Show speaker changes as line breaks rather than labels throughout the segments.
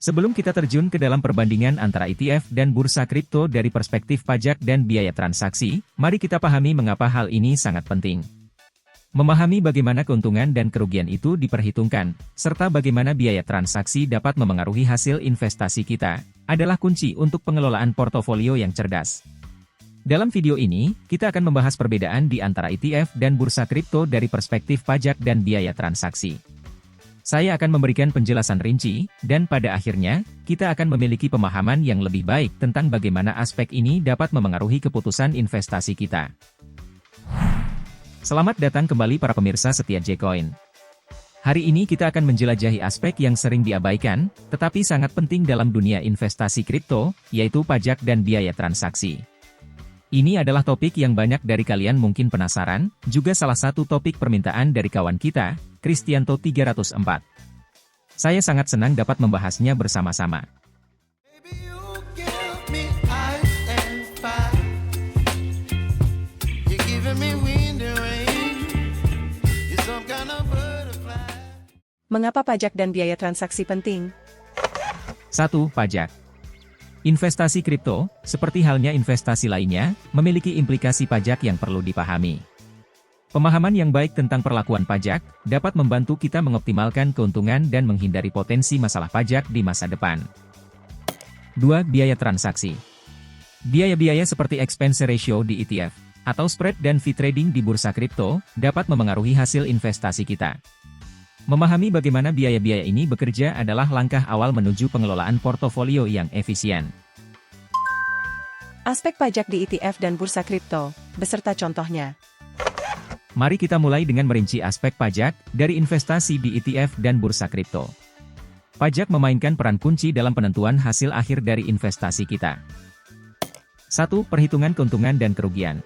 Sebelum kita terjun ke dalam perbandingan antara ETF dan bursa kripto dari perspektif pajak dan biaya transaksi, mari kita pahami mengapa hal ini sangat penting. Memahami bagaimana keuntungan dan kerugian itu diperhitungkan, serta bagaimana biaya transaksi dapat memengaruhi hasil investasi kita, adalah kunci untuk pengelolaan portofolio yang cerdas. Dalam video ini, kita akan membahas perbedaan di antara ETF dan bursa kripto dari perspektif pajak dan biaya transaksi. Saya akan memberikan penjelasan rinci, dan pada akhirnya, kita akan memiliki pemahaman yang lebih baik tentang bagaimana aspek ini dapat memengaruhi keputusan investasi kita. Selamat datang kembali para pemirsa setia J-Coin. Hari ini kita akan menjelajahi aspek yang sering diabaikan, tetapi sangat penting dalam dunia investasi kripto, yaitu pajak dan biaya transaksi. Ini adalah topik yang banyak dari kalian mungkin penasaran, juga salah satu topik permintaan dari kawan kita, Kristianto 304. Saya sangat senang dapat membahasnya bersama-sama.
Mengapa pajak dan biaya transaksi penting?
1. Pajak. Investasi kripto, seperti halnya investasi lainnya, memiliki implikasi pajak yang perlu dipahami. Pemahaman yang baik tentang perlakuan pajak dapat membantu kita mengoptimalkan keuntungan dan menghindari potensi masalah pajak di masa depan. 2. Biaya transaksi. Biaya-biaya seperti expense ratio di ETF, atau spread dan fee trading di bursa kripto, dapat memengaruhi hasil investasi kita. Memahami bagaimana biaya-biaya ini bekerja adalah langkah awal menuju pengelolaan portofolio yang efisien.
Aspek pajak di ETF dan bursa kripto, beserta contohnya.
Mari kita mulai dengan merinci aspek pajak dari investasi di ETF dan bursa kripto. Pajak memainkan peran kunci dalam penentuan hasil akhir dari investasi kita. 1. Perhitungan keuntungan dan kerugian.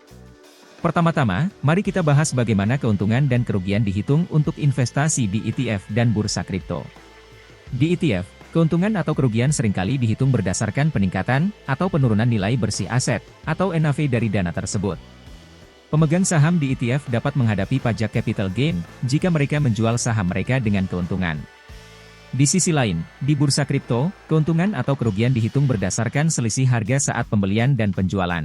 Pertama-tama, mari kita bahas bagaimana keuntungan dan kerugian dihitung untuk investasi di ETF dan bursa kripto. Di ETF, keuntungan atau kerugian seringkali dihitung berdasarkan peningkatan atau penurunan nilai bersih aset atau NAV dari dana tersebut. Pemegang saham di ETF dapat menghadapi pajak capital gain jika mereka menjual saham mereka dengan keuntungan. Di sisi lain, di bursa kripto, keuntungan atau kerugian dihitung berdasarkan selisih harga saat pembelian dan penjualan.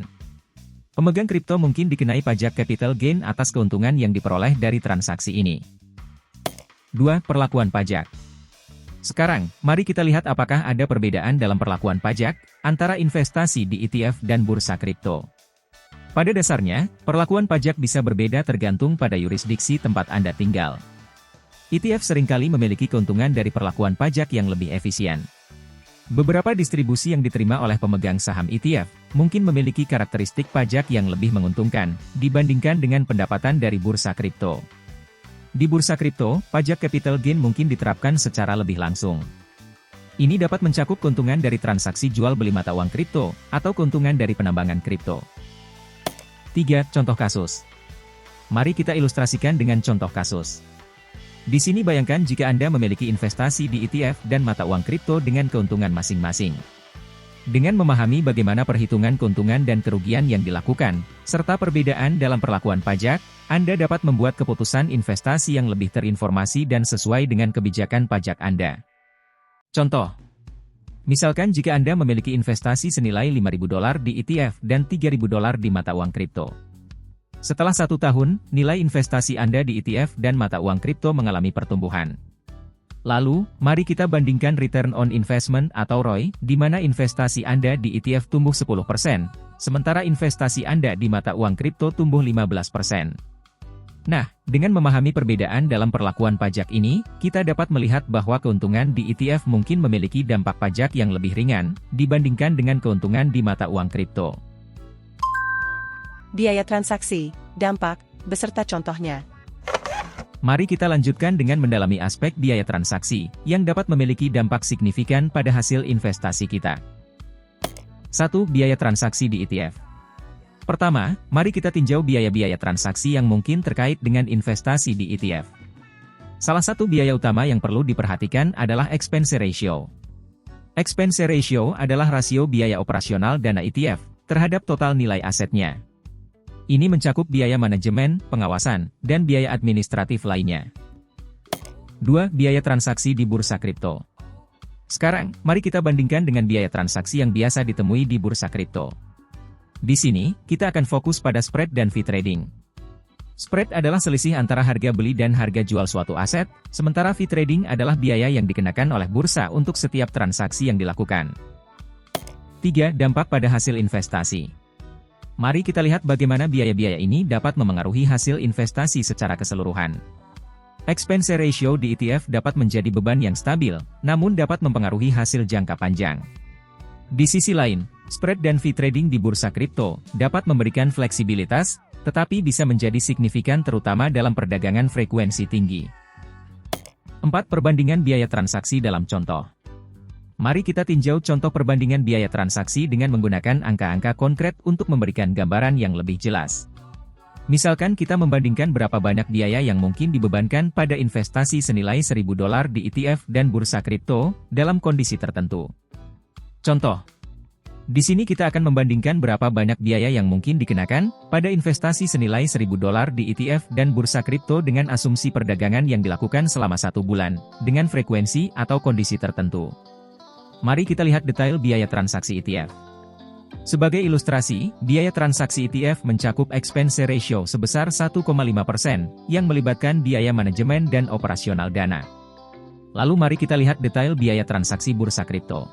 Pemegang kripto mungkin dikenai pajak capital gain atas keuntungan yang diperoleh dari transaksi ini. 2. Perlakuan pajak. Sekarang, mari kita lihat apakah ada perbedaan dalam perlakuan pajak antara investasi di ETF dan bursa kripto. Pada dasarnya, perlakuan pajak bisa berbeda tergantung pada yurisdiksi tempat Anda tinggal. ETF seringkali memiliki keuntungan dari perlakuan pajak yang lebih efisien. Beberapa distribusi yang diterima oleh pemegang saham ETF mungkin memiliki karakteristik pajak yang lebih menguntungkan dibandingkan dengan pendapatan dari bursa kripto. Di bursa kripto, pajak capital gain mungkin diterapkan secara lebih langsung. Ini dapat mencakup keuntungan dari transaksi jual beli mata uang kripto atau keuntungan dari penambangan kripto. 3. Contoh kasus. Mari kita ilustrasikan dengan contoh kasus. Di sini bayangkan jika Anda memiliki investasi di ETF dan mata uang kripto dengan keuntungan masing-masing. Dengan memahami bagaimana perhitungan keuntungan dan kerugian yang dilakukan, serta perbedaan dalam perlakuan pajak, Anda dapat membuat keputusan investasi yang lebih terinformasi dan sesuai dengan kebijakan pajak Anda. Contoh. Misalkan jika Anda memiliki investasi senilai $5.000 di ETF dan $3.000 di mata uang kripto. Setelah 1 tahun, nilai investasi Anda di ETF dan mata uang kripto mengalami pertumbuhan. Lalu, mari kita bandingkan return on investment atau ROI, di mana investasi Anda di ETF tumbuh 10%, sementara investasi Anda di mata uang kripto tumbuh 15%. Nah, dengan memahami perbedaan dalam perlakuan pajak ini, kita dapat melihat bahwa keuntungan di ETF mungkin memiliki dampak pajak yang lebih ringan, dibandingkan dengan keuntungan di mata uang kripto.
Biaya transaksi, dampak, beserta contohnya.
Mari kita lanjutkan dengan mendalami aspek biaya transaksi, yang dapat memiliki dampak signifikan pada hasil investasi kita. 1. Biaya transaksi di ETF. Pertama, mari kita tinjau biaya-biaya transaksi yang mungkin terkait dengan investasi di ETF. Salah satu biaya utama yang perlu diperhatikan adalah expense ratio. Expense ratio adalah rasio biaya operasional dana ETF terhadap total nilai asetnya. Ini mencakup biaya manajemen, pengawasan, dan biaya administratif lainnya. 2. Biaya transaksi di bursa kripto. Sekarang, mari kita bandingkan dengan biaya transaksi yang biasa ditemui di bursa kripto. Di sini, kita akan fokus pada spread dan fee trading. Spread adalah selisih antara harga beli dan harga jual suatu aset, sementara fee trading adalah biaya yang dikenakan oleh bursa untuk setiap transaksi yang dilakukan. 3. Dampak pada hasil investasi. Mari kita lihat bagaimana biaya-biaya ini dapat memengaruhi hasil investasi secara keseluruhan. Expense ratio di ETF dapat menjadi beban yang stabil, namun dapat mempengaruhi hasil jangka panjang. Di sisi lain, spread dan fee trading di bursa kripto dapat memberikan fleksibilitas, tetapi bisa menjadi signifikan terutama dalam perdagangan frekuensi tinggi. 4. Perbandingan biaya transaksi dalam contoh. Mari kita tinjau contoh perbandingan biaya transaksi dengan menggunakan angka-angka konkret untuk memberikan gambaran yang lebih jelas. Misalkan kita membandingkan berapa banyak biaya yang mungkin dibebankan pada investasi senilai $1.000 di ETF dan bursa kripto dalam kondisi tertentu. Contoh, di sini kita akan membandingkan berapa banyak biaya yang mungkin dikenakan pada investasi senilai $1.000 di ETF dan bursa kripto dengan asumsi perdagangan yang dilakukan selama 1 bulan, dengan frekuensi atau kondisi tertentu. Mari kita lihat detail biaya transaksi ETF. Sebagai ilustrasi, biaya transaksi ETF mencakup expense ratio sebesar 1,5% yang melibatkan biaya manajemen dan operasional dana. Lalu mari kita lihat detail biaya transaksi bursa kripto.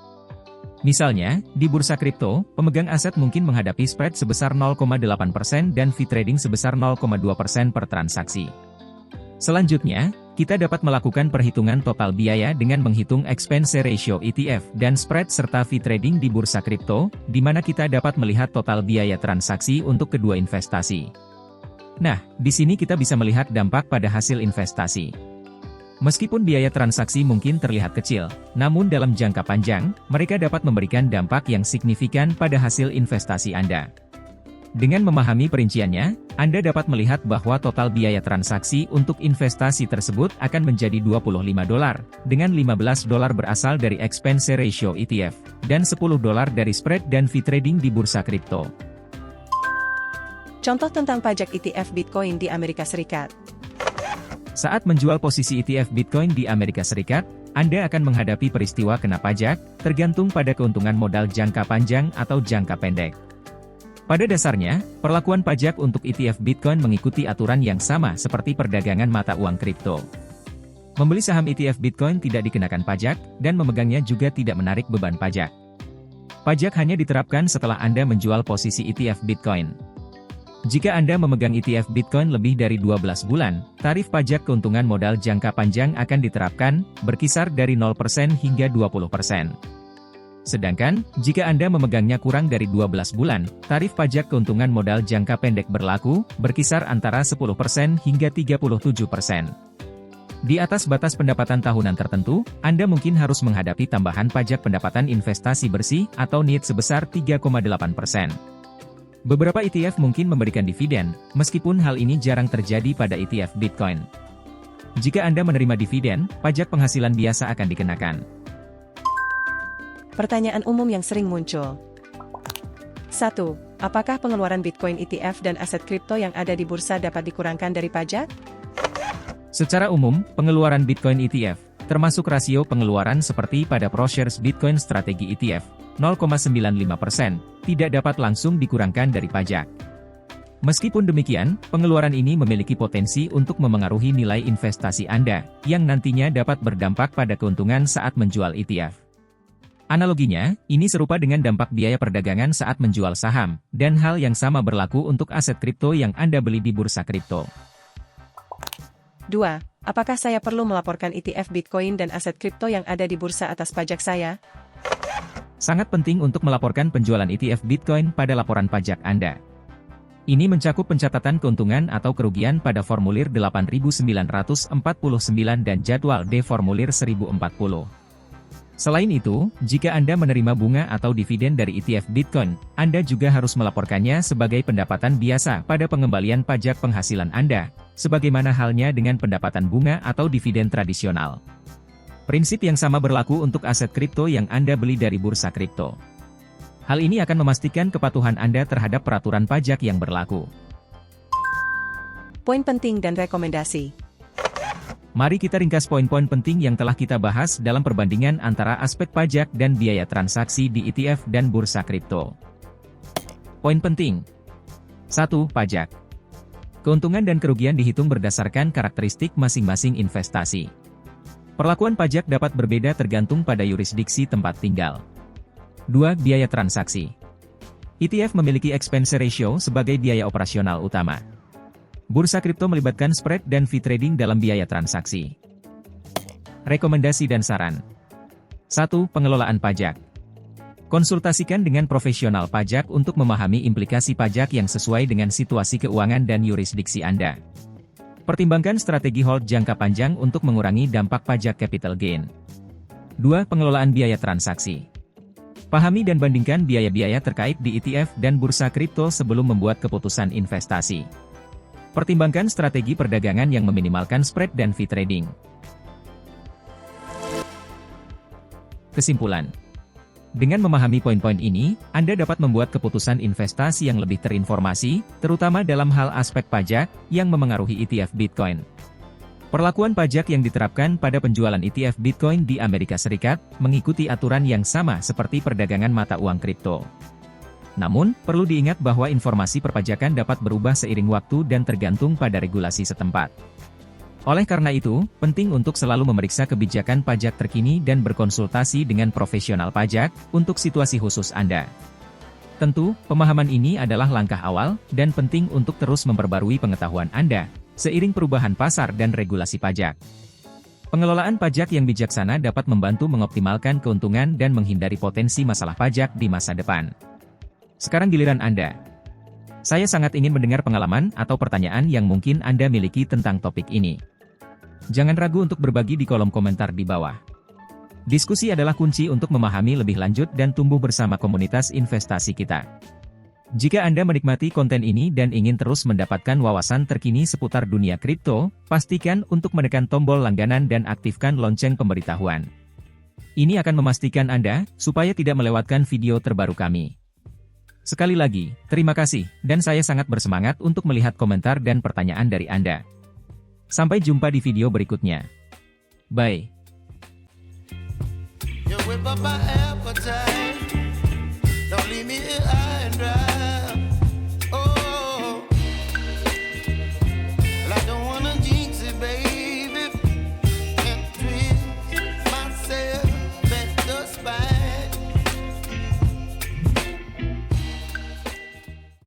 Misalnya, di bursa kripto, pemegang aset mungkin menghadapi spread sebesar 0,8% dan fee trading sebesar 0,2% per transaksi. Selanjutnya, kita dapat melakukan perhitungan total biaya dengan menghitung expense ratio ETF dan spread serta fee trading di bursa kripto, di mana kita dapat melihat total biaya transaksi untuk kedua investasi. Nah, di sini kita bisa melihat dampak pada hasil investasi. Meskipun biaya transaksi mungkin terlihat kecil, namun dalam jangka panjang, mereka dapat memberikan dampak yang signifikan pada hasil investasi Anda. Dengan memahami perinciannya, Anda dapat melihat bahwa total biaya transaksi untuk investasi tersebut akan menjadi $25, dengan $15 berasal dari expense ratio ETF, dan $10 dari spread dan fee trading di bursa kripto.
Contoh tentang pajak ETF Bitcoin di Amerika Serikat.
Saat menjual posisi ETF Bitcoin di Amerika Serikat, Anda akan menghadapi peristiwa kena pajak, tergantung pada keuntungan modal jangka panjang atau jangka pendek. Pada dasarnya, perlakuan pajak untuk ETF Bitcoin mengikuti aturan yang sama seperti perdagangan mata uang kripto. Membeli saham ETF Bitcoin tidak dikenakan pajak, dan memegangnya juga tidak menarik beban pajak. Pajak hanya diterapkan setelah Anda menjual posisi ETF Bitcoin. Jika Anda memegang ETF Bitcoin lebih dari 12 bulan, tarif pajak keuntungan modal jangka panjang akan diterapkan, berkisar dari 0% hingga 20%. Sedangkan, jika Anda memegangnya kurang dari 12 bulan, tarif pajak keuntungan modal jangka pendek berlaku, berkisar antara 10% hingga 37%. Di atas batas pendapatan tahunan tertentu, Anda mungkin harus menghadapi tambahan pajak pendapatan investasi bersih atau NIT sebesar 3,8%. Beberapa ETF mungkin memberikan dividen, meskipun hal ini jarang terjadi pada ETF Bitcoin. Jika Anda menerima dividen, pajak penghasilan biasa akan dikenakan.
Pertanyaan umum yang sering muncul. 1. Apakah pengeluaran Bitcoin ETF dan aset kripto yang ada di bursa dapat dikurangkan dari pajak?
Secara umum, pengeluaran Bitcoin ETF, termasuk rasio pengeluaran seperti pada ProShares Bitcoin Strategi ETF, 0,95%, tidak dapat langsung dikurangkan dari pajak. Meskipun demikian, pengeluaran ini memiliki potensi untuk memengaruhi nilai investasi Anda, yang nantinya dapat berdampak pada keuntungan saat menjual ETF. Analoginya, ini serupa dengan dampak biaya perdagangan saat menjual saham, dan hal yang sama berlaku untuk aset kripto yang Anda beli di bursa kripto.
2. Apakah saya perlu melaporkan ETF Bitcoin dan aset kripto yang ada di bursa atas pajak saya?
Sangat penting untuk melaporkan penjualan ETF Bitcoin pada laporan pajak Anda. Ini mencakup pencatatan keuntungan atau kerugian pada formulir 8949 dan jadwal D formulir 1040. Selain itu, jika Anda menerima bunga atau dividen dari ETF Bitcoin, Anda juga harus melaporkannya sebagai pendapatan biasa pada pengembalian pajak penghasilan Anda, sebagaimana halnya dengan pendapatan bunga atau dividen tradisional. Prinsip yang sama berlaku untuk aset kripto yang Anda beli dari bursa kripto. Hal ini akan memastikan kepatuhan Anda terhadap peraturan pajak yang berlaku.
Poin penting dan rekomendasi.
Mari kita ringkas poin-poin penting yang telah kita bahas dalam perbandingan antara aspek pajak dan biaya transaksi di ETF dan bursa kripto. Poin penting. 1. Pajak. Keuntungan dan kerugian dihitung berdasarkan karakteristik masing-masing investasi. Perlakuan pajak dapat berbeda tergantung pada yurisdiksi tempat tinggal. 2. Biaya transaksi. ETF memiliki expense ratio sebagai biaya operasional utama. Bursa kripto melibatkan spread dan fee trading dalam biaya transaksi. Rekomendasi dan saran. 1. Pengelolaan pajak. Konsultasikan dengan profesional pajak untuk memahami implikasi pajak yang sesuai dengan situasi keuangan dan yurisdiksi Anda. Pertimbangkan strategi hold jangka panjang untuk mengurangi dampak pajak capital gain. 2. Pengelolaan biaya transaksi. Pahami dan bandingkan biaya-biaya terkait di ETF dan bursa kripto sebelum membuat keputusan investasi. Pertimbangkan strategi perdagangan yang meminimalkan spread dan fee trading. Kesimpulan. Dengan memahami poin-poin ini, Anda dapat membuat keputusan investasi yang lebih terinformasi, terutama dalam hal aspek pajak yang memengaruhi ETF Bitcoin. Perlakuan pajak yang diterapkan pada penjualan ETF Bitcoin di Amerika Serikat mengikuti aturan yang sama seperti perdagangan mata uang kripto. Namun, perlu diingat bahwa informasi perpajakan dapat berubah seiring waktu dan tergantung pada regulasi setempat. Oleh karena itu, penting untuk selalu memeriksa kebijakan pajak terkini dan berkonsultasi dengan profesional pajak untuk situasi khusus Anda. Tentu, pemahaman ini adalah langkah awal dan penting untuk terus memperbarui pengetahuan Anda seiring perubahan pasar dan regulasi pajak. Pengelolaan pajak yang bijaksana dapat membantu mengoptimalkan keuntungan dan menghindari potensi masalah pajak di masa depan. Sekarang giliran Anda. Saya sangat ingin mendengar pengalaman atau pertanyaan yang mungkin Anda miliki tentang topik ini. Jangan ragu untuk berbagi di kolom komentar di bawah. Diskusi adalah kunci untuk memahami lebih lanjut dan tumbuh bersama komunitas investasi kita. Jika Anda menikmati konten ini dan ingin terus mendapatkan wawasan terkini seputar dunia kripto, pastikan untuk menekan tombol langganan dan aktifkan lonceng pemberitahuan. Ini akan memastikan Anda supaya tidak melewatkan video terbaru kami. Sekali lagi, terima kasih, dan saya sangat bersemangat untuk melihat komentar dan pertanyaan dari Anda. Sampai jumpa di video berikutnya. Bye.
You whip up my appetite. Don't leave me here.